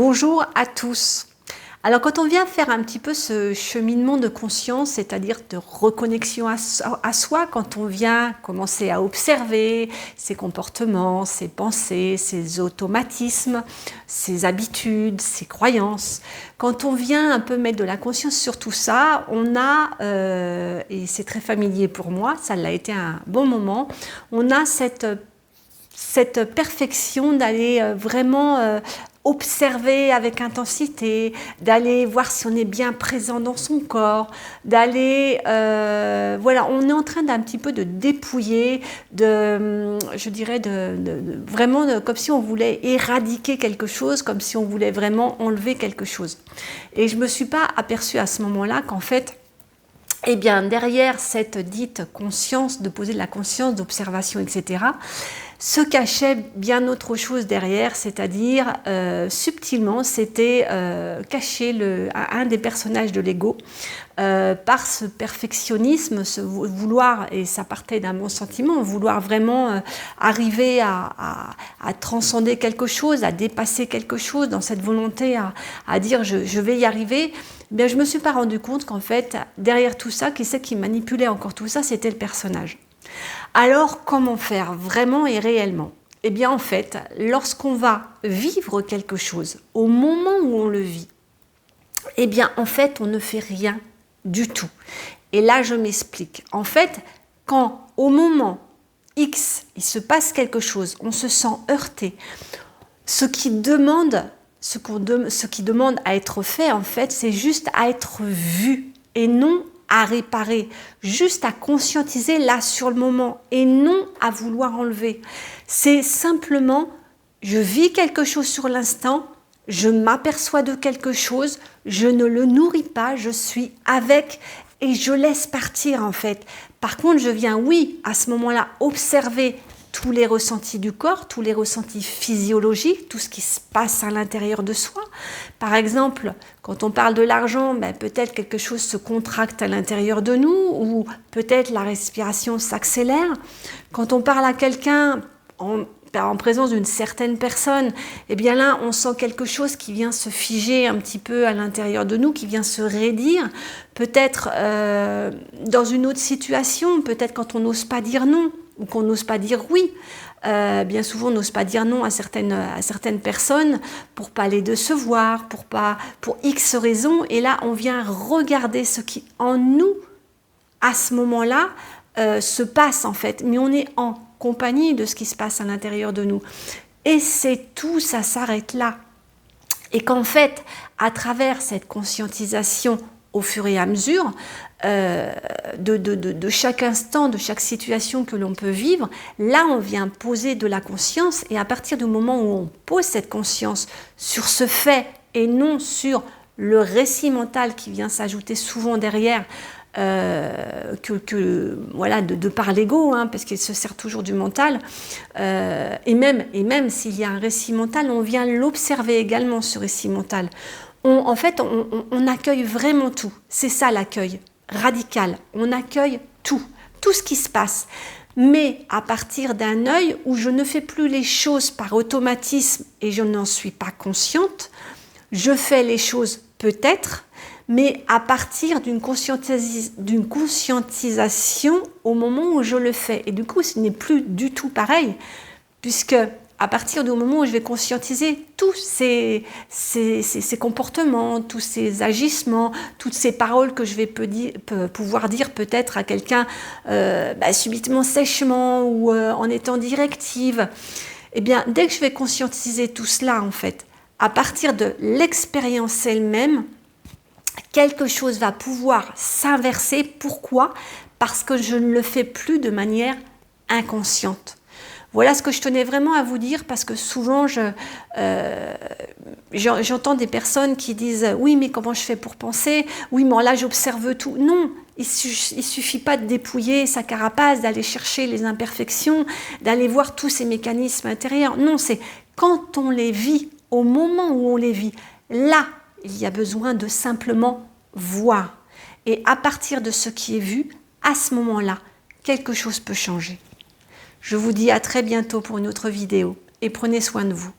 Bonjour à tous. Alors quand on vient faire un petit peu ce cheminement de conscience, c'est-à-dire de reconnexion à soi, quand on vient commencer à observer ses comportements, ses pensées, ses automatismes, ses habitudes, ses croyances, quand on vient un peu mettre de la conscience sur tout ça, on a, et c'est très familier pour moi, ça l'a été un bon moment, on a cette perfection d'aller vraiment observer avec intensité, d'aller voir si on est bien présent dans son corps, d'aller, voilà, on est en train d'un petit peu de dépouiller, je dirais, vraiment comme si on voulait éradiquer quelque chose, comme si on voulait vraiment enlever quelque chose. Et je ne me suis pas aperçue à ce moment-là qu'en fait, eh bien, derrière cette dite conscience, de poser de la conscience, d'observation, etc., se cachait bien autre chose derrière, c'est-à-dire subtilement, c'était caché un des personnages de l'ego par ce perfectionnisme, ce vouloir, et ça partait d'un bon sentiment, vouloir vraiment arriver à transcender quelque chose, à dépasser quelque chose, dans cette volonté à dire je vais y arriver. Bien, je ne me suis pas rendu compte qu'en fait, derrière tout ça, qui c'est qui manipulait encore tout ça, c'était le personnage. Alors, comment faire vraiment et réellement? Eh bien, en fait, lorsqu'on va vivre quelque chose, au moment où on le vit, eh bien, en fait, on ne fait rien du tout. Et là, je m'explique. En fait, quand au moment X, il se passe quelque chose, on se sent heurté, ce qui demande à être fait, en fait, c'est juste à être vu et non à réparer, juste à conscientiser là sur le moment et non à vouloir enlever. C'est simplement, je vis quelque chose sur l'instant, je m'aperçois de quelque chose, je ne le nourris pas, je suis avec et je laisse partir en fait. Par contre, je viens, oui, à ce moment-là, observer tous les ressentis du corps, tous les ressentis physiologiques, tout ce qui se passe à l'intérieur de soi. Par exemple, quand on parle de l'argent, peut-être quelque chose se contracte à l'intérieur de nous ou peut-être la respiration s'accélère. Quand on parle à quelqu'un en présence d'une certaine personne, eh bien là, on sent quelque chose qui vient se figer un petit peu à l'intérieur de nous, qui vient se raidir. Peut-être dans une autre situation, peut-être quand on n'ose pas dire non, ou qu'on n'ose pas dire oui. Bien souvent, on n'ose pas dire non à certaines personnes pour pas les décevoir, pour X raisons. Et là, on vient regarder ce qui en nous, à ce moment-là, se passe en fait. Mais on est en compagnie de ce qui se passe à l'intérieur de nous. Et c'est tout, ça s'arrête là. Et qu'en fait, à travers cette conscientisation au fur et à mesure, de chaque instant, de chaque situation que l'on peut vivre, là on vient poser de la conscience et à partir du moment où on pose cette conscience sur ce fait et non sur le récit mental qui vient s'ajouter souvent derrière, voilà, de par l'ego, parce qu'il se sert toujours du mental, et même s'il y a un récit mental, on vient l'observer également, ce récit mental. En fait, on accueille vraiment tout. C'est ça l'accueil radical. On accueille tout ce qui se passe. Mais à partir d'un œil où je ne fais plus les choses par automatisme et je n'en suis pas consciente, je fais les choses peut-être, mais à partir d'une conscientisation au moment où je le fais. Et du coup, ce n'est plus du tout pareil, puisque à partir du moment où je vais conscientiser tous ces comportements, tous ces agissements, toutes ces paroles que je vais pouvoir dire peut-être à quelqu'un subitement, sèchement ou en étant directive, eh bien, dès que je vais conscientiser tout cela, en fait, à partir de l'expérience elle-même, quelque chose va pouvoir s'inverser. Pourquoi? Parce que je ne le fais plus de manière inconsciente. Voilà ce que je tenais vraiment à vous dire, parce que souvent j'entends des personnes qui disent « Oui, mais comment je fais pour penser? Oui, mais là j'observe tout. » Non, il suffit pas de dépouiller sa carapace, d'aller chercher les imperfections, d'aller voir tous ces mécanismes intérieurs. Non, c'est quand on les vit, au moment où on les vit, là, il y a besoin de simplement voir. Et à partir de ce qui est vu, à ce moment-là, quelque chose peut changer. Je vous dis à très bientôt pour une autre vidéo et prenez soin de vous.